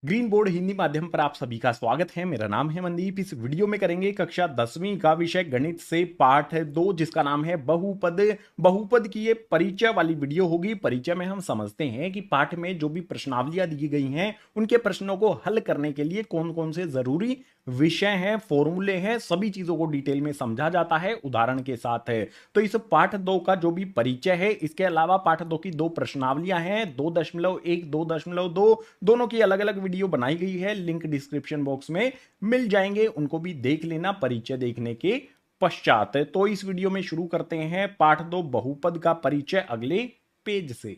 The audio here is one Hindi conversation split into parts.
ग्रीन बोर्ड हिंदी माध्यम पर आप सभी का स्वागत है। मेरा नाम है मनदीप। इस वीडियो में करेंगे कक्षा 10वीं का विषय गणित से पाठ 2 जिसका नाम है बहुपद। बहुपद की ये परिचय वाली वीडियो होगी। परिचय में हम समझते हैं कि पाठ में जो भी प्रश्नावलियां दी गई हैं उनके प्रश्नों को हल करने के लिए कौन कौन से जरूरी विषय हैं, फॉर्मूले हैं, सभी चीजों को डिटेल में समझा जाता है उदाहरण के साथ है। तो इस पाठ 2 का जो भी परिचय है, इसके अलावा पाठ 2 की 2 प्रश्नावलियां हैं, 2.1 2.2 दोनों की अलग अलग वीडियो बनाई गई है, लिंक डिस्क्रिप्शन बॉक्स में मिल जाएंगे, उनको भी देख लेना परिचय देखने के पश्चात। तो इस वीडियो में शुरू करते हैं पाठ 2 बहुपद का परिचय अगले पेज से।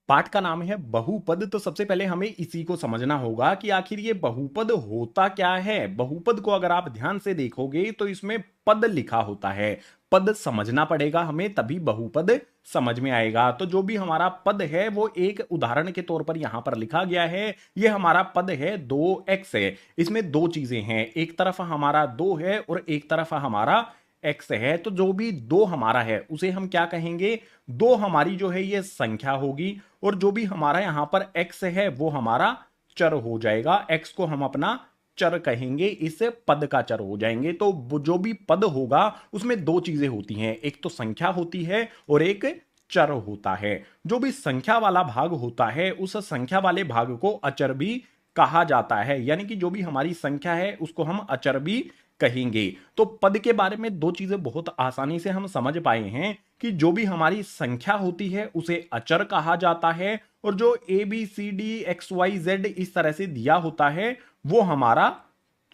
पाठ का नाम है बहुपद। तो सबसे पहले हमें इसी को समझना होगा कि आखिर ये बहुपद होता क्या है। बहुपद को अगर आप ध्यान से देखोगे तो इसमें पद लिखा होता है। पद समझना पड़ेगा हमें, तभी बहुपद समझ में आएगा। तो जो भी हमारा पद है वो एक उदाहरण के तौर पर यहां पर लिखा गया है। ये हमारा पद है 2x है। इसमें दो चीजें हैं, एक तरफ हमारा 2 है और एक तरफ हमारा x है। तो जो भी 2 हमारा है उसे हम क्या कहेंगे, 2 हमारी जो है ये संख्या होगी, और जो भी हमारा यहां पर x है वो हमारा चर हो जाएगा। x को हम अपना चर कहेंगे, इससे पद का चर हो जाएंगे। तो जो भी पद होगा उसमें दो चीजें होती हैं, एक तो संख्या होती है और एक चर होता है। जो भी संख्या वाला भाग होता है उस संख्या वाले भाग को अचर भी कहा जाता है, यानी कि जो भी हमारी संख्या है उसको हम अचर भी कहेंगे। तो पद के बारे में दो चीजें बहुत आसानी से हम समझ पाए हैं कि जो भी हमारी संख्या होती है उसे अचर कहा जाता है, और जो A B C D X Y Z इस तरह से दिया होता है वो हमारा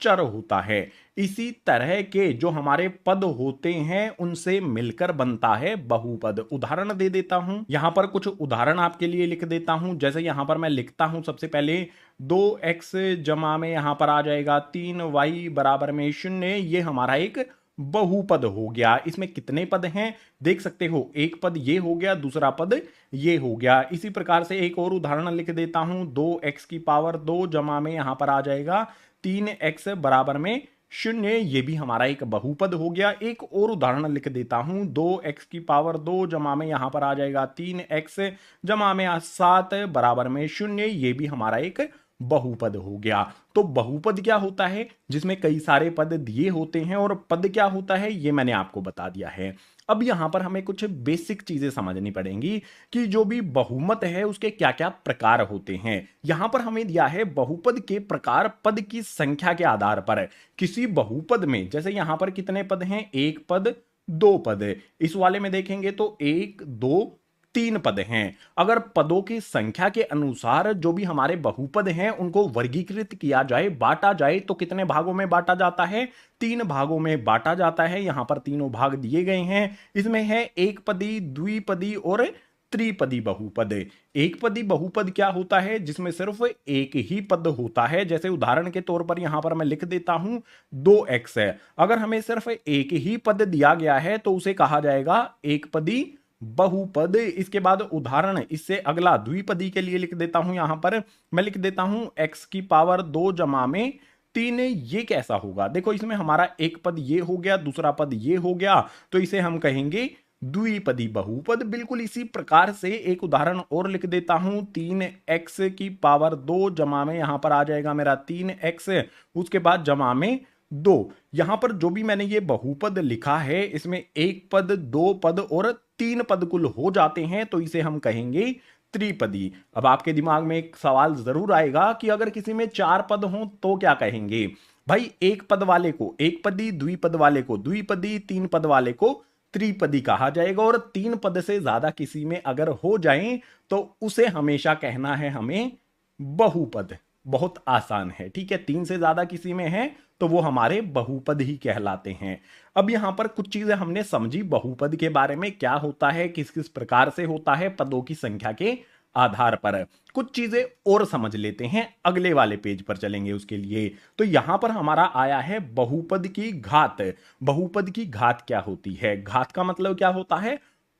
चर होता है। इसी तरह के जो हमारे पद होते हैं उनसे मिलकर बनता है बहुपद। उदाहरण दे देता हूं, यहां पर कुछ उदाहरण आपके लिए लिख देता हूं। जैसे यहां पर मैं लिखता हूं सबसे पहले 2x जमा में यहां पर आ जाएगा 3y बराबर में 0। ये हमारा एक बहुपद हो गया। इसमें कितने पद हैं देख सकते हो, एक पद ये हो गया, दूसरा पद ये हो गया। इसी प्रकार से एक और उदाहरण लिख देता हूं, 2x की पावर 2 जमा में यहां पर आ जाएगा 3x बराबर में 0। ये भी हमारा एक बहुपद हो गया। एक और उदाहरण लिख देता हूं, 2x की पावर 2 जमा में यहां पर आ जाएगा 3x जमा में 7 बराबर में 0। ये भी हमारा एक बहुपद हो गया। तो बहुपद क्या होता है, जिसमें कई सारे पद दिए होते हैं, और पद क्या होता है ये मैंने आपको बता दिया है। अब यहां पर हमें कुछ बेसिक चीजें समझनी पड़ेंगी कि जो भी बहुमत है उसके क्या क्या प्रकार होते हैं। यहां पर हमें दिया है बहुपद के प्रकार पद की संख्या के आधार पर। किसी बहुपद में जैसे यहां पर कितने पद हैं, एक पद, दो पद। इस वाले में देखेंगे तो एक, दो, तीन पद हैं। अगर पदों की संख्या के अनुसार जो भी हमारे बहुपद हैं उनको वर्गीकृत किया जाए, बांटा जाए, तो कितने भागों में बांटा जाता है, 3 भागों में बांटा जाता है। यहां पर तीनों भाग दिए गए हैं। इसमें है एक पदी, द्विपदी और त्रिपदी बहुपद। एक पदी बहुपद क्या होता है, जिसमें सिर्फ एक ही पद होता है। जैसे उदाहरण के तौर पर यहां पर मैं लिख देता हूं 2x है। अगर हमें सिर्फ एक ही पद दिया गया है तो उसे कहा जाएगा एक पदी बहुपद। इसके बाद उदाहरण इससे अगला द्विपदी के लिए लिख देता हूं, यहां पर मैं लिख देता हूं x की पावर 2 जमा में 3। ये कैसा होगा, देखो इसमें हमारा एक पद ये हो गया, दूसरा पद ये हो गया, तो इसे हम कहेंगे द्विपदी बहुपद। बिल्कुल इसी प्रकार से एक उदाहरण और लिख देता हूं, 3x की पावर 2 जमा में यहां पर आ जाएगा मेरा 3x, उसके बाद जमा में 2। यहां पर जो भी मैंने ये बहुपद लिखा है इसमें एक पद, दो पद और तीन पद कुल हो जाते हैं, तो इसे हम कहेंगे त्रिपदी। अब आपके दिमाग में एक सवाल जरूर आएगा कि अगर किसी में 4 पद हों तो क्या कहेंगे। भाई एक पद वाले को एक पदी, द्विपद वाले को द्विपदी, तीन पद वाले को त्रिपदी कहा जाएगा, और 3 पद से ज्यादा किसी में अगर हो जाए तो उसे हमेशा कहना है हमें बहुपद। बहुत आसान है, ठीक है। 3 से ज्यादा किसी में है तो वो हमारे बहुपद ही कहलाते हैं। अब यहां पर कुछ चीजें हमने समझी बहुपद के बारे में, क्या होता है, किस किस प्रकार से होता है, पदों की संख्या के आधार पर। कुछ चीजें और समझ लेते हैं, अगले वाले पेज पर चलेंगे उसके लिए। तो यहां पर हमारा आया है बहुपद की घात। बहुपद की घात क्या होती है, घात का मतलब क्या होता है,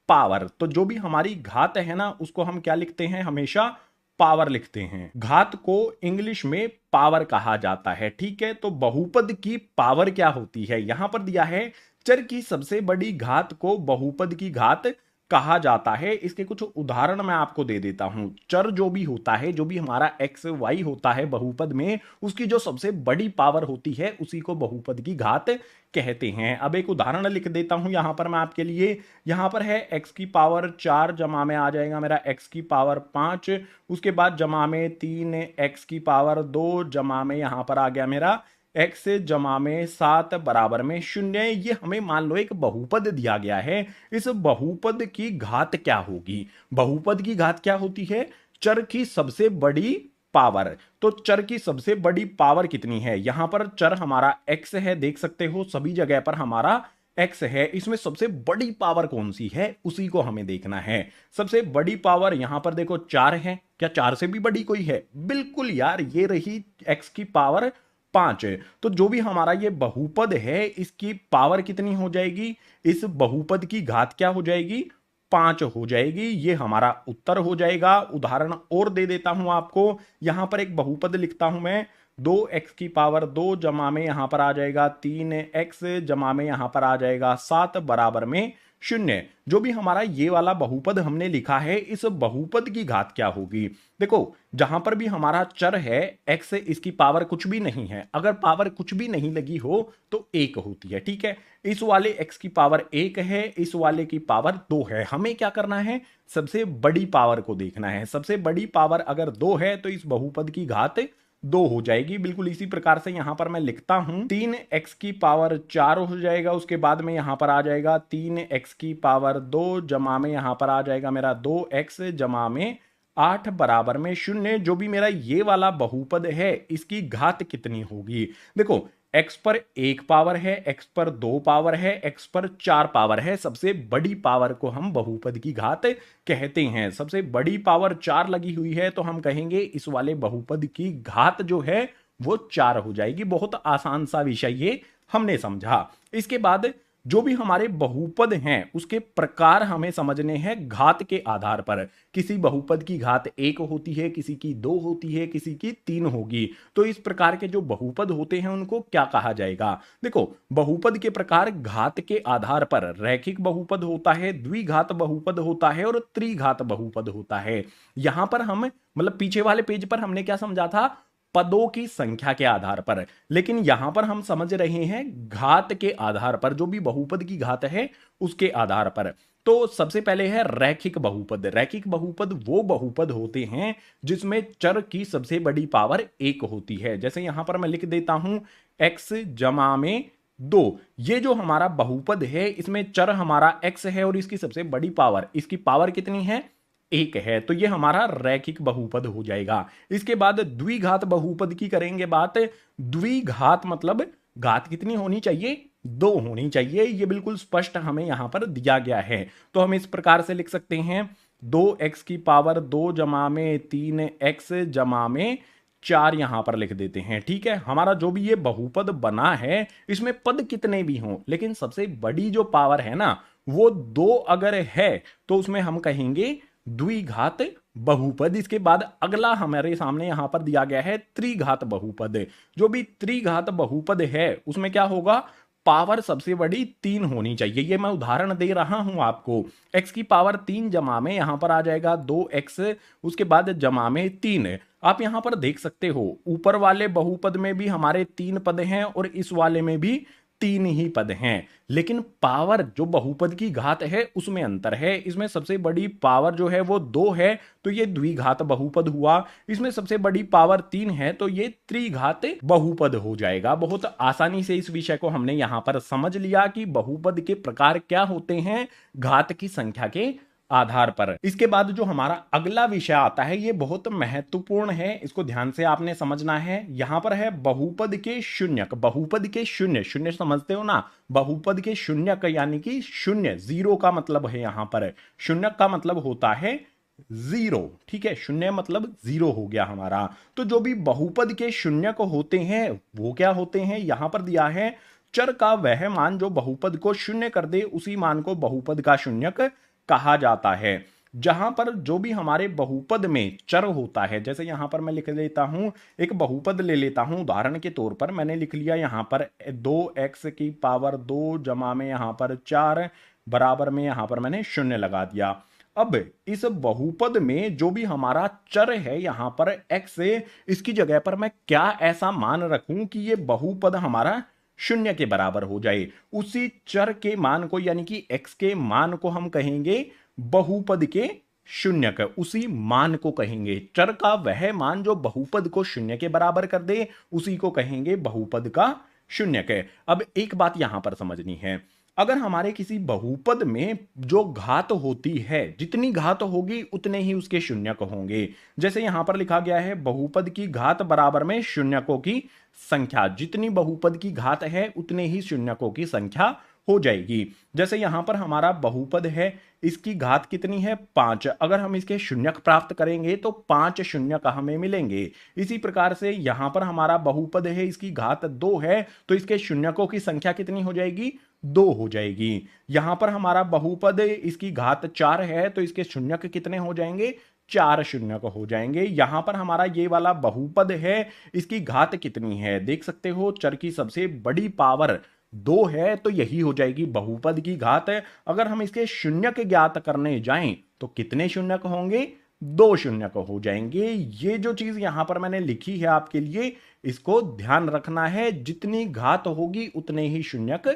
पावर। तो जो भी हमारी घात है ना उसको हम क्या लिखते हैं, हमेशा पावर लिखते हैं। घात को इंग्लिश में पावर कहा जाता है, ठीक है। तो बहुपद की पावर क्या होती है, यहां पर दिया है चर की सबसे बड़ी घात को बहुपद की घात कहा जाता है। इसके कुछ उदाहरण मैं आपको दे देता हूं। चर जो भी होता है, जो भी हमारा एक्स वाई होता है बहुपद में, उसकी जो सबसे बड़ी पावर होती है उसी को बहुपद की घात कहते हैं। अब एक उदाहरण लिख देता हूं यहां पर मैं आपके लिए। यहां पर है एक्स की पावर 4 जमा में आ जाएगा मेरा एक्स की पावर 5, उसके बाद जमा में 3 एक्स की पावर 2 जमा में यहां पर आ गया मेरा एक्स जमा में 7 बराबर में 0। ये हमें मान लो एक बहुपद दिया गया है। इस बहुपद की घात क्या होगी? बहुपद की घात क्या होती है? चर की सबसे बड़ी पावर। तो चर की सबसे बड़ी पावर कितनी है? यहां पर चर हमारा x है, देख सकते हो सभी जगह पर हमारा x है। इसमें सबसे बड़ी पावर कौन सी है उसी को हमें देखना है। सबसे बड़ी पावर यहां पर देखो 4 है। क्या 4 से भी बड़ी कोई है? बिल्कुल यार, ये रही x की पावर 5। तो जो भी हमारा ये बहुपद है इसकी पावर कितनी हो जाएगी? इस बहुपद की घात क्या हो जाएगी? 5 हो जाएगी। ये हमारा उत्तर हो जाएगा। उदाहरण और दे देता हूं आपको। यहां पर एक बहुपद लिखता हूं मैं। 2x की पावर 2 जमा में यहां पर आ जाएगा 3x जमा में यहां पर आ जाएगा 7 बराबर में 0। जो भी हमारा ये वाला बहुपद हमने लिखा है, इस बहुपद की घात क्या होगी? देखो, जहां पर भी हमारा चर है x, इसकी पावर कुछ भी नहीं है। अगर पावर कुछ भी नहीं लगी हो तो 1 होती है। ठीक है, इस वाले x की पावर 1 है, इस वाले की पावर 2 है। हमें क्या करना है? सबसे बड़ी पावर को देखना है। सबसे बड़ी पावर अगर 2 है तो इस बहुपद की घात 2 हो जाएगी। बिल्कुल इसी प्रकार से यहां पर मैं लिखता हूं 3x की पावर 4 हो जाएगा। उसके बाद में यहां पर आ जाएगा 3x की पावर 2 जमा में यहां पर आ जाएगा मेरा 2x जमा में 8 बराबर में 0। जो भी मेरा ये वाला बहुपद है इसकी घात कितनी होगी? देखो, x पर 1 पावर है, x पर 2 पावर है, x पर 4 पावर है। सबसे बड़ी पावर को हम बहुपद की घात कहते हैं। सबसे बड़ी पावर 4 लगी हुई है तो हम कहेंगे इस वाले बहुपद की घात जो है वो 4 हो जाएगी। बहुत आसान सा विषय ये हमने समझा। इसके बाद जो भी हमारे बहुपद हैं उसके प्रकार हमें समझने हैं घात के आधार पर। किसी बहुपद की घात 1 होती है, किसी की 2 होती है, किसी की 3 होगी। तो इस प्रकार के जो बहुपद होते हैं उनको क्या कहा जाएगा? देखो, बहुपद के प्रकार घात के आधार पर रैखिक बहुपद होता है, द्विघात बहुपद होता है और त्रिघात बहुपद होता है। यहां पर हम मतलब पीछे वाले पेज पर हमने क्या समझा था? पदों की संख्या के आधार पर। लेकिन यहां पर हम समझ रहे हैं घात के आधार पर, जो भी बहुपद की घात है उसके आधार पर। तो सबसे पहले है रैखिक बहुपद। रैखिक बहुपद वो बहुपद होते हैं जिसमें चर की सबसे बड़ी पावर 1 होती है। जैसे यहां पर मैं लिख देता हूं x जमा में 2। ये जो हमारा बहुपद है इसमें चर हमारा x है और इसकी सबसे बड़ी पावर, इसकी पावर कितनी है? 1 है। तो ये हमारा रैखिक बहुपद हो जाएगा। इसके बाद द्विघात बहुपद की करेंगे बात। द्विघात मतलब घात कितनी होनी चाहिए? 2 होनी चाहिए। ये बिल्कुल स्पष्ट हमें यहां पर दिया गया है। तो हम इस प्रकार से लिख सकते हैं 2x की पावर 2 जमा में 3x जमा में 4 यहां पर लिख देते हैं। ठीक है, हमारा जो भी ये बहुपद बना है इसमें पद कितने भी हों, लेकिन सबसे बड़ी जो पावर है ना वो 2 अगर है तो उसमें हम कहेंगे द्विघात बहुपद। इसके बाद अगला हमारे सामने यहां पर दिया गया है त्रिघात बहुपद। जो भी त्रिघात बहुपद है उसमें क्या होगा? पावर सबसे बड़ी 3 होनी चाहिए। ये मैं उदाहरण दे रहा हूं आपको। x की पावर 3 जमा में यहां पर आ जाएगा 2x, उसके बाद जमा में 3। आप यहां पर देख सकते हो ऊपर वाले बहुपद में भी हमारे 3 पद हैं और इस वाले में भी 3 ही पद हैं। लेकिन पावर जो बहुपद की घात है उसमें अंतर है। इसमें सबसे बड़ी पावर जो है वो 2 है तो ये द्विघात बहुपद हुआ। इसमें सबसे बड़ी पावर 3 है तो ये त्रिघात बहुपद हो जाएगा। बहुत आसानी से इस विषय को हमने यहां पर समझ लिया कि बहुपद के प्रकार क्या होते हैं घात की संख्या के आधार पर। इसके बाद जो हमारा अगला विषय आता है ये बहुत महत्वपूर्ण है, इसको ध्यान से आपने समझना है। यहां पर है बहुपद के शून्यक। बहुपद के शून्य, शून्य समझते हो ना? बहुपद के शून्यक यानी कि शून्य, जीरो का मतलब है यहां पर। शून्यक का मतलब होता है जीरो। ठीक है, शून्य मतलब जीरो हो गया हमारा। तो जो भी बहुपद के शून्यक होते हैं वो क्या होते हैं? यहां पर दिया है चर का वह मान जो बहुपद को शून्य कर दे उसी मान को बहुपद का शून्यक कहा जाता है। जहां पर जो भी हमारे बहुपद में चर होता है, जैसे यहां पर मैं लिख लेता हूं, एक बहुपद ले लेता हूं उदाहरण के तौर पर। मैंने लिख लिया यहां पर 2x की पावर 2 जमा में यहां पर 4 बराबर में यहां पर मैंने शून्य लगा दिया। अब इस बहुपद में जो भी हमारा चर है यहां पर x है, इसकी जगह पर मैं क्या ऐसा मान रखूं कि ये बहुपद हमारा शून्य के बराबर हो जाए। उसी चर के मान को यानी कि x के मान को हम कहेंगे बहुपद के शून्य का, उसी मान को कहेंगे चर का वह मान जो बहुपद को शून्य के बराबर कर दे, उसी को कहेंगे बहुपद का शून्य के। अब एक बात यहां पर समझनी है, अगर हमारे किसी बहुपद में जो घात होती है, जितनी घात होगी उतने ही उसके शून्यक होंगे। जैसे यहां पर लिखा गया है बहुपद की घात बराबर में शून्यकों की संख्या, जितनी बहुपद की घात है उतने ही शून्यकों की संख्या हो जाएगी। जैसे यहां पर हमारा बहुपद है, इसकी घात कितनी है 5, अगर हम इसके शून्यक प्राप्त करेंगे तो 5 शून्यक हमें मिलेंगे। इसी प्रकार से यहां पर हमारा बहुपद है, इसकी घात 2 है, तो इसके शून्यकों की संख्या कितनी हो जाएगी 2 हो जाएगी। यहां पर हमारा बहुपद इसकी घात 4 है, तो इसके शून्यक कितने हो जाएंगे 4 शून्यक हो जाएंगे। यहां पर हमारा ये वाला बहुपद है, इसकी घात कितनी है देख सकते हो, चर की सबसे बड़ी पावर 2 है, तो यही हो जाएगी बहुपद की घात। अगर हम इसके शून्यक ज्ञात करने जाएं तो कितने शून्यक होंगे 2 शून्यक हो जाएंगे। ये जो चीज यहां पर मैंने लिखी है आपके लिए, इसको ध्यान रखना है, जितनी घात होगी उतने ही शून्यक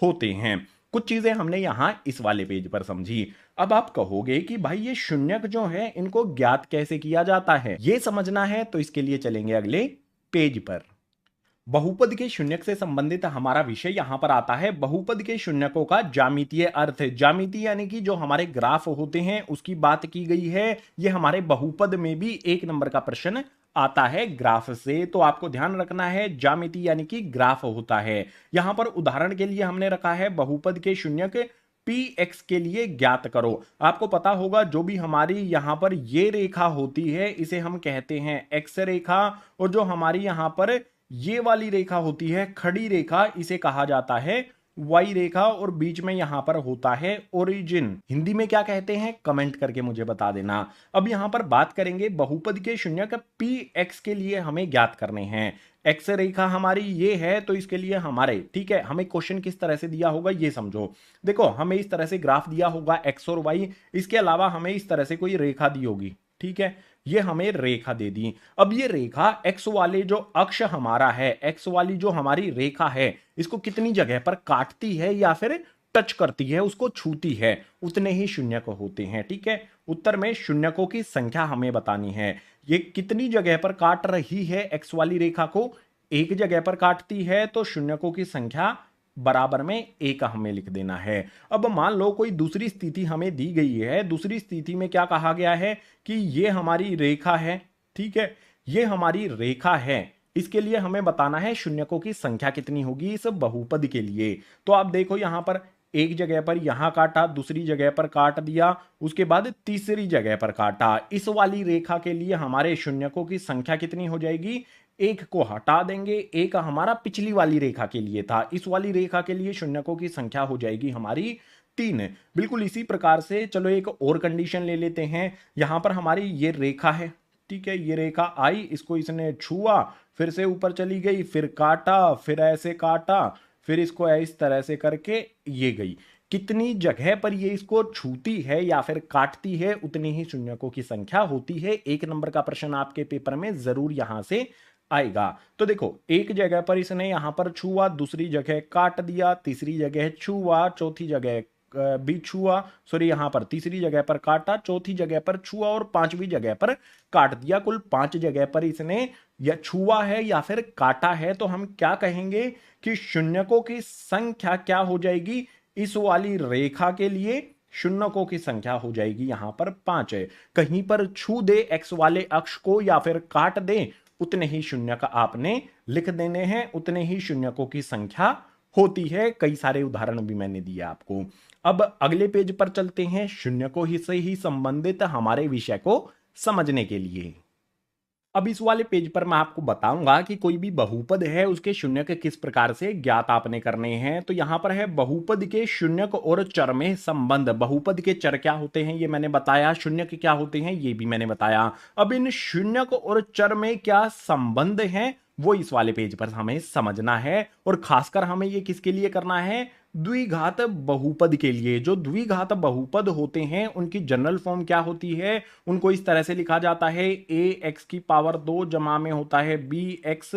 होते हैं। कुछ चीजें हमने यहां इस वाले पेज पर समझी। अब आप कहोगे कि भाई ये शून्यक जो है इनको ज्ञात कैसे किया जाता है, ये समझना है, तो इसके लिए चलेंगे अगले पेज पर। बहुपद के शून्यक से संबंधित हमारा विषय यहां पर आता है बहुपद के शून्यकों का ज्यामितीय अर्थ। ज्यामिति यानी कि जो हमारे ग्राफ होते हैं उसकी बात की गई है। ये हमारे बहुपद में भी 1 नंबर का प्रश्न आता है ग्राफ से, तो आपको ध्यान रखना है ज्यामिति यानी कि ग्राफ होता है। यहां पर उदाहरण के लिए हमने रखा है बहुपद के शून्यक px के लिए ज्ञात करो। आपको पता होगा जो भी हमारी यहां पर ये रेखा होती है इसे हम कहते हैं x रेखा, और जो हमारी यहां पर ये वाली रेखा होती है खड़ी रेखा, इसे कहा जाता है y रेखा, और बीच में यहां पर होता है ओरिजिन। हिंदी में क्या कहते हैं कमेंट करके मुझे बता देना। अब यहां पर बात करेंगे बहुपद के शून्यक px के लिए हमें ज्ञात करने हैं। x रेखा हमारी ये है, तो इसके लिए हमारे ठीक है, हमें क्वेश्चन किस तरह से दिया होगा ये समझो। देखो हमें इस तरह से ग्राफ दिया होगा x और y, इसके अलावा हमें इस तरह से कोई रेखा दी होगी, ठीक है, ये हमें रेखा दे दी। अब ये रेखा x वाले जो अक्ष हमारा है, x वाली जो हमारी रेखा है, इसको कितनी जगह पर काटती है या फिर टच करती है, उसको छूती है, उतने ही शून्यक होते हैं। ठीक है, उत्तर में शून्यकों की संख्या हमें बतानी है। ये कितनी जगह पर काट रही है x वाली रेखा को, एक जगह पर काटती है, तो शून्यकों की संख्या बराबर में 1 हमें लिख देना है। अब मान लो कोई दूसरी स्थिति हमें दी गई है, दूसरी स्थिति में क्या कहा गया है कि ये हमारी रेखा है, ठीक है, ये हमारी रेखा है, इसके लिए हमें बताना है शून्यकों की संख्या कितनी होगी इस बहुपद के लिए। तो आप देखो यहां पर एक जगह पर यहां काटा, दूसरी जगह पर काट दिया, उसके बाद तीसरी जगह पर काटा। इस वाली रेखा के लिए हमारे शून्यकों की संख्या कितनी हो जाएगी, 1 को हटा देंगे, 1 हमारा पिछली वाली रेखा के लिए था, इस वाली रेखा के लिए शून्यकों की संख्या हो जाएगी हमारी 3। बिल्कुल इसी प्रकार से चलो एक और कंडीशन ले लेते हैं। यहां पर हमारी ये रेखा है, ठीक है, ये रेखा आई, इसको इसने छुआ, फिर से ऊपर चली गई, फिर काटा, फिर ऐसे काटा, फिर इसको इस तरह से करके ये गई। कितनी जगह पर ये इसको छूती है या फिर काटती है, उतनी ही शून्यकों की संख्या होती है। 1 नंबर का प्रश्न आपके पेपर में जरूर यहां से आएगा। तो देखो एक जगह पर इसने यहां पर छुआ, दूसरी जगह काट दिया, तीसरी जगह छुआ, चौथी जगह भी छुआ, सॉरी यहां पर तीसरी जगह पर काटा, चौथी जगह पर छुआ और पांचवी जगह पर काट दिया। कुल 5 जगह पर इसने या छुआ है या फिर काटा है। तो हम क्या कहेंगे कि शून्यकों की संख्या क्या हो जाएगी, इस वाली रेखा के लिए शून्यकों की संख्या हो जाएगी यहां पर 5 है। कहीं पर छू दे एक्स वाले अक्ष को या फिर काट दे, उतने ही शून्यक आपने लिख देने हैं, उतने ही शून्यकों की संख्या होती है। कई सारे उदाहरण भी मैंने दिए आपको। अब अगले पेज पर चलते हैं शून्यकों ही से ही संबंधित हमारे विषय को समझने के लिए। अब इस वाले पेज पर मैं आपको बताऊंगा कि कोई भी बहुपद है उसके शून्यक किस प्रकार से ज्ञात आपने करने हैं। तो यहां पर है बहुपद के शून्यक और चर में संबंध। बहुपद के चर क्या होते हैं ये मैंने बताया, शून्यक क्या होते हैं ये भी मैंने बताया। अब इन शून्यक और चर में क्या संबंध है वो इस वाले पेज पर हमें समझना है। और खासकर हमें ये किसके लिए करना है, द्विघात बहुपद के लिए। जो द्विघात बहुपद होते हैं उनकी जनरल फॉर्म क्या होती है, उनको इस तरह से लिखा जाता है, ए एक्स की पावर 2 जमा में होता है बी एक्स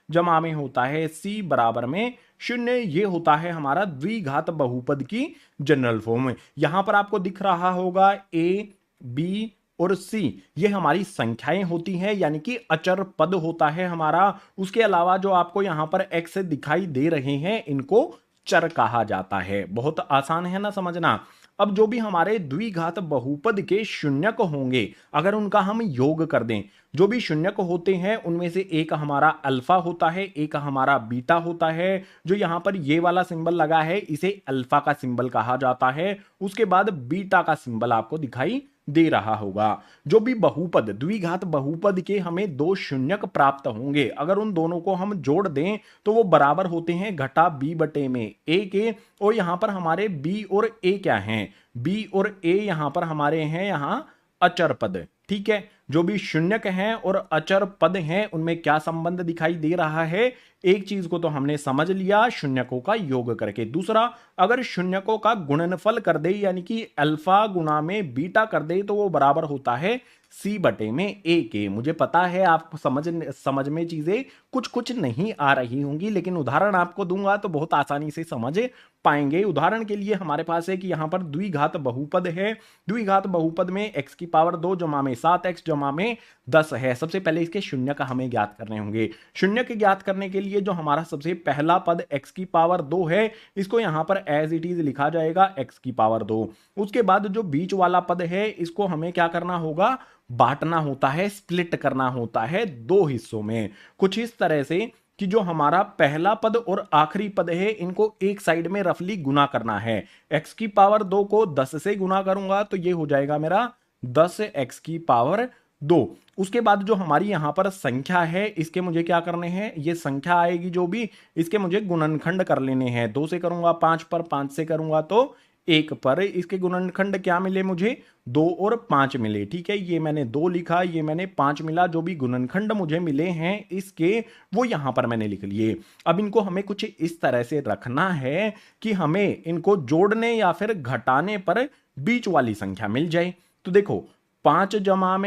जमा में होता है सी बराबर में 0। ये होता है हमारा द्विघात बहुपद की जनरल फॉर्म। यहां पर आपको दिख रहा होगा ए बी और सी, ये हमारी संख्याएं होती हैं, यानी कि अचर पद होता है हमारा। उसके अलावा जो आपको यहां पर एक्स दिखाई दे रहे हैं इनको चर कहा जाता है। बहुत आसान है ना समझना। अब जो भी हमारे द्विघात बहुपद के शून्यक होंगे, अगर उनका हम योग कर दें, जो भी शून्यक होते हैं उनमें से एक हमारा अल्फा होता है, एक हमारा बीटा होता है। जो यहां पर ये वाला सिंबल लगा है इसे अल्फा का सिंबल कहा जाता है। उसके बाद बीटा का सिंबल आपको दिखाई दे रहा होगा। जो भी बहुपद, द्विघात बहुपद के हमें दो शून्यक प्राप्त होंगे, अगर उन दोनों को हम जोड़ दें तो वो बराबर होते हैं घटा बी बटे में ए के। और यहां पर हमारे बी और ए क्या हैं, बी और ए यहां पर हमारे हैं यहां अचर पद। ठीक है, जो भी शून्यक हैं और अचर पद हैं उनमें क्या संबंध दिखाई दे रहा है, एक चीज को तो हमने समझ लिया, शून्यकों का योग करके। दूसरा, अगर शून्यकों का गुणनफल कर दे, यानी कि अल्फा गुना में बीटा कर दे, तो वो बराबर होता है सी बटे में ए के। मुझे पता है आपको समझ में चीजें कुछ कुछ नहीं आ रही होंगी, लेकिन उदाहरण आपको दूंगा तो बहुत आसानी से समझ पाएंगे। उदाहरण के लिए हमारे पास है कि यहां पर द्विघात बहुपद है। द्विघात बहुपद में x की पावर 2 जमा में 7x जमा में 10 है। सबसे पहले इसके शून्य का हमें ज्ञात करने होंगे। शून्य के ज्ञात करने के लिए जो हमारा सबसे पहला पद x की पावर 2 है, इसको यहां पर एज इट इज लिखा जाएगा x की पावर 2। उसके बाद जो बीच वाला पद है इसको हमें क्या करना होगा, बांटना होता है, स्प्लिट करना होता है दो हिस्सों में। कुछ इस तरह से कि जो हमारा पहला पद और आखिरी पद है इनको एक साइड में रफली गुना करना है। x की पावर 2 को 10 से गुना करूंगा तो ये हो जाएगा मेरा 10x की पावर 2। उसके बाद जो हमारी यहां पर संख्या है इसके मुझे क्या करने हैं, ये संख्या आएगी जो भी, इसके मुझे गुणनखंड कर लेने हैं। 2 से करूंगा 5 पर, 5 से करूंगा तो 1 पर। इसके गुणनखंड क्या मिले मुझे, 2 और 5 मिले। ठीक है, ये मैंने 2 लिखा, ये मैंने 5 मिला। जो भी गुणनखंड मुझे मिले हैं इसके, वो यहां पर मैंने लिख लिए। अब इनको हमें कुछ इस तरह से रखना है कि हमें इनको जोड़ने या फिर घटाने पर बीच वाली संख्या मिल जाए। तो देखो 5 जमा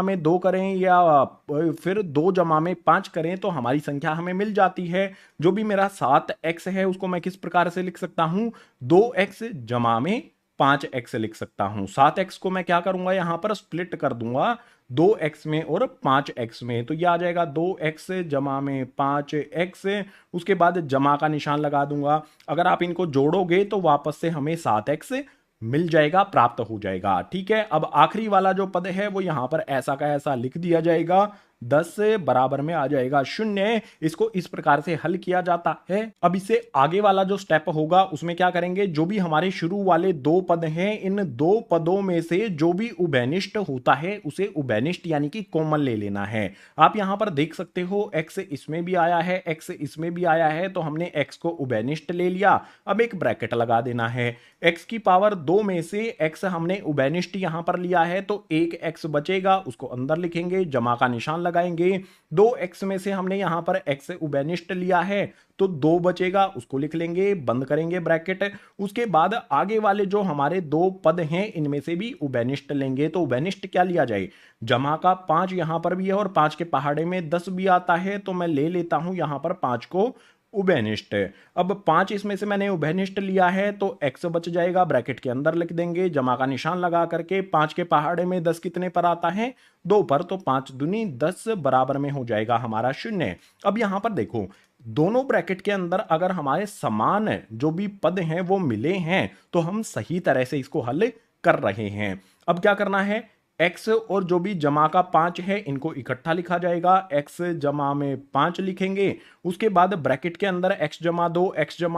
में 2 करें या फिर 2 जमा में 5 करें तो हमारी संख्या हमें मिल जाती है। जो भी मेरा 7x है उसको मैं किस प्रकार से लिख सकता हूं, 2x जमा में 5x लिख सकता हूं। 7x को मैं क्या करूंगा, यहां पर स्प्लिट कर दूंगा 2x में और 5x में, तो यह आ जाएगा 2x जमा में 5x। उसके बाद जमा का निशान लगा दूंगा। अगर आप इनको जोड़ोगे तो वापस से हमें 7x मिल जाएगा, प्राप्त हो जाएगा। ठीक है, अब आखिरी वाला जो पद है वो यहां पर ऐसा का ऐसा लिख दिया जाएगा, 10 बराबर में आ जाएगा 0। इसको इस प्रकार से हल किया जाता है। अब इससे आगे वाला जो स्टेप होगा उसमें क्या करेंगे, जो भी हमारे शुरू वाले 2 पद हैं इन 2 पदों में से जो भी उभयनिष्ठ होता है उसे उभयनिष्ठ यानी कि कॉमन ले लेना है। आप यहां पर देख सकते हो x इसमें भी आया है, x इसमें भी आया है, तो हमने x को उभयनिष्ठ ले लिया। अब एक ब्रैकेट लगा देना है। x की पावर 2 में से x हमने उभयनिष्ठ यहां पर लिया है तो एक x बचेगा, उसको अंदर लिखेंगे, जमा का निशान लगाएंगे। 2x में से हमने यहां पर x उभयनिष्ठ लिया है तो 2 बचेगा, उसको लिख लेंगे, बंद करेंगे ब्रैकेट। उसके बाद आगे वाले जो हमारे 2 पद हैं इनमें से भी उभयनिष्ठ लेंगे। तो उभयनिष्ठ क्या लिया जाए, जमा का 5 यहां पर भी है और 5 के पहाड़े में 10 भी आता है, तो मैं ले लेता हूं यहां पर 5 को उभयनिष्ठ। अब 5 इसमें से मैंने उभयनिष्ठ लिया है तो x बच जाएगा, ब्रैकेट के अंदर लिख देंगे, जमा का निशान लगा करके। 5 के पहाड़े में 10 कितने पर आता है, 2 पर, तो 5 दूनी 10 बराबर में हो जाएगा हमारा 0। अब यहां पर देखो दोनों ब्रैकेट के अंदर अगर हमारे समान जो भी पद हैं वो मिले हैं तो हम सही तरह से इसको हल कर रहे हैं। अब क्या करना है, x और जो भी जमा का 5 है इनको इकट्ठा लिखा जाएगा, x जमा में 5 लिखेंगे। उसके बाद ब्रैकेट के अंदर x जमा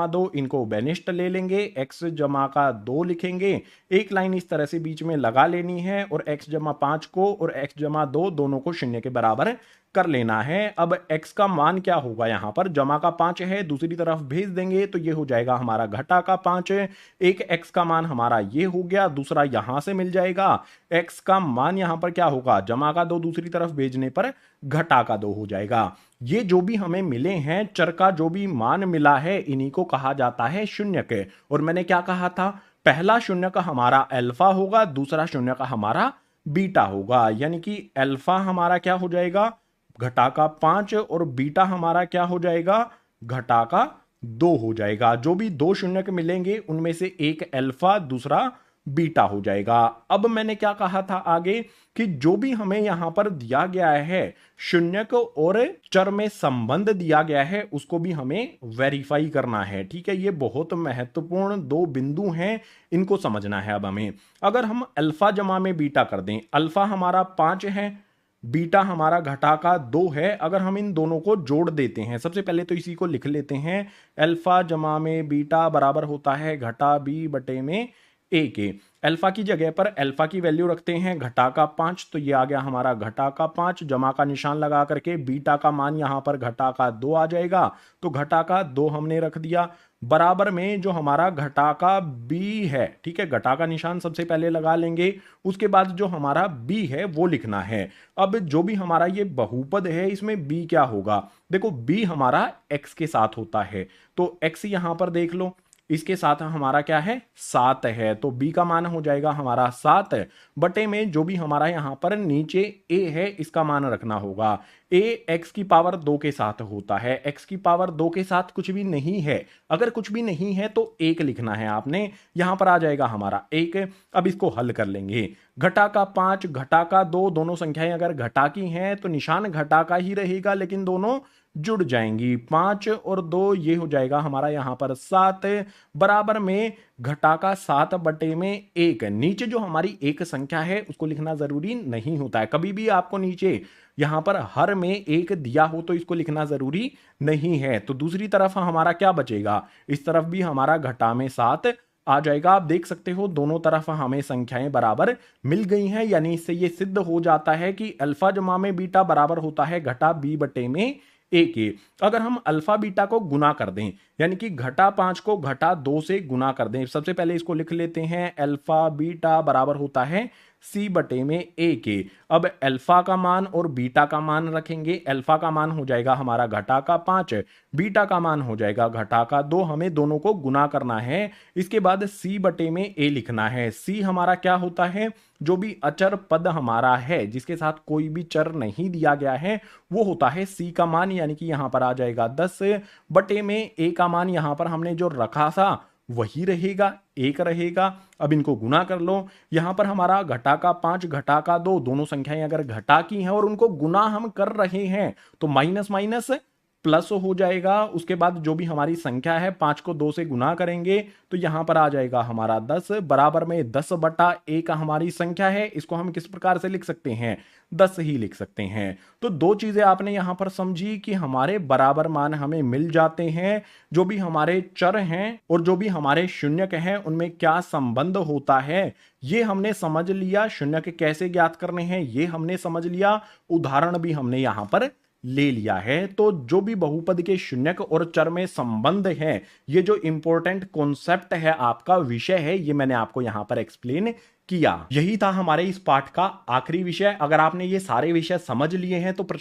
2 इनको उभयनिष्ठ ले लेंगे, x जमा का 2 लिखेंगे। एक लाइन इस तरह से बीच में लगा लेनी है और x जमा 5 को और x जमा 2 दोनों को 0 के बराबर कर लेना है। अब x का मान क्या होगा, यहां पर जमा का 5 है, दूसरी तरफ भेज देंगे तो ये हो जाएगा हमारा घटा का 5। एक x का मान हमारा ये हो गया, दूसरा यहां से मिल जाएगा। x का मान यहां पर क्या होगा, जमा का 2 दूसरी तरफ भेजने पर घटा का 2 हो जाएगा। ये जो भी हमें मिले हैं चर का जो भी मान मिला है इन्हीं को कहा जाता है शून्यक। और मैंने क्या कहा था, पहला शून्यक हमारा अल्फा होगा, दूसरा शून्यक हमारा बीटा होगा। यानी कि अल्फा हमारा क्या हो जाएगा, घटा का 5, और बीटा हमारा क्या हो जाएगा, घटा का 2 हो जाएगा। जो भी दो शून्यक मिलेंगे उनमें से एक अल्फा दूसरा बीटा हो जाएगा। अब मैंने क्या कहा था आगे कि जो भी हमें यहां पर दिया गया है शून्यक और चर में संबंध दिया गया है उसको भी हमें वेरीफाई करना है। ठीक है, ये बहुत महत्वपूर्ण दो बिंदु हैं, इनको समझना है। अब हमें अगर हम अल्फा जमा में बीटा कर दें, अल्फा हमारा 5 है, बीटा हमारा घटा का 2 है, अगर हम इन दोनों को जोड़ देते हैं, सबसे पहले तो इसी को लिख लेते हैं, अल्फा जमा में बीटा बराबर होता है घटा बी बटे में ए के। अल्फा की जगह पर अल्फा की वैल्यू रखते हैं घटा का 5, तो ये आ गया हमारा घटा का 5, जमा का निशान लगा करके बीटा का मान यहां पर घटा का 2 आ जाएगा, तो घटा का 2 हमने रख दिया, बराबर में जो हमारा घटा का बी है। ठीक है, घटा का निशान सबसे पहले लगा लेंगे, उसके बाद जो हमारा बी है वो लिखना है। अब जो भी हमारा ये बहुपद है इसमें बी क्या होगा, देखो बी हमारा एक्स के साथ होता है, तो एक्स यहां पर देख लो, इसके साथ हमारा क्या है 7 है, तो b का मान हो जाएगा हमारा 7 बटे में जो भी हमारा यहां पर नीचे a है इसका मान रखना होगा। a x की पावर 2 के साथ होता है, x की पावर 2 के साथ कुछ भी नहीं है, अगर कुछ भी नहीं है तो 1 लिखना है आपने, यहां पर आ जाएगा हमारा 1। अब इसको हल कर लेंगे, घटा का 5 घटा का 2, दोनों संख्याएं अगर घटा की हैं तो निशान घटा का ही रहेगा, लेकिन दोनों जुड़ जाएंगी, 5 और 2 ये हो जाएगा हमारा यहां पर 7, बराबर में घटा का 7 बटे में 1। नीचे जो हमारी एक संख्या है उसको लिखना जरूरी नहीं होता है, कभी भी आपको नीचे यहां पर हर में एक दिया हो तो इसको लिखना जरूरी नहीं है। तो दूसरी तरफ हमारा क्या बचेगा, इस तरफ भी हमारा घटा में 7 आ जाएगा। आप देख सकते हो दोनों तरफ हमें संख्याएं बराबर मिल गई हैं, यानी इससे ये सिद्ध हो जाता है कि अल्फा जमा में बीटा बराबर होता है घटा बी बटे में ए के। अगर हम अल्फा बीटा को गुना कर दें, यानी कि घटा 5 को घटा 2 से गुना कर दें, सबसे पहले इसको लिख लेते हैं, अल्फा बीटा बराबर होता है सी बटे में ए के। अब अल्फा का मान और बीटा का मान रखेंगे, अल्फा का मान हो जाएगा हमारा घटा का 5, बीटा का मान हो जाएगा घटा का 2, हमें दोनों को गुना करना है। इसके बाद सी बटे में ए लिखना है। सी हमारा क्या होता है, जो भी अचर पद हमारा है जिसके साथ कोई भी चर नहीं दिया गया है वो होता है सी का मान, यानी कि यहां पर आ जाएगा 10 बटे में ए का मान यहां पर हमने जो रखा था वही रहेगा, 1 रहेगा। अब इनको गुना कर लो, यहां पर हमारा घटा का 5 घटा का 2, दोनों संख्याएं अगर घटा की हैं और उनको गुना हम कर रहे हैं तो माइनस माइनस प्लस हो जाएगा। उसके बाद जो भी हमारी संख्या है 5 को 2 से गुना करेंगे तो यहां पर आ जाएगा हमारा 10, बराबर में 10 बटा ए का हमारी संख्या है, इसको हम किस प्रकार से लिख सकते हैं, 10 ही लिख सकते हैं। तो दो चीजें आपने यहां पर समझी कि हमारे बराबर मान हमें मिल जाते हैं, जो भी हमारे चर हैं और जो भी हमारे शून्यक हैं उनमें क्या संबंध होता है ये हमने समझ लिया। शून्यक कैसे ज्ञात करने हैं ये हमने समझ लिया, उदाहरण भी हमने यहां पर ले लिया है। तो जो भी बहुपद के शून्यक और चर में संबंध है, ये जो इंपॉर्टेंट कॉन्सेप्ट है, आपका विषय है, ये मैंने आपको यहां पर एक्सप्लेन किया। यही था हमारे इस पाठ का आखिरी विषय। अगर आपने ये सारे विषय समझ लिए हैं तो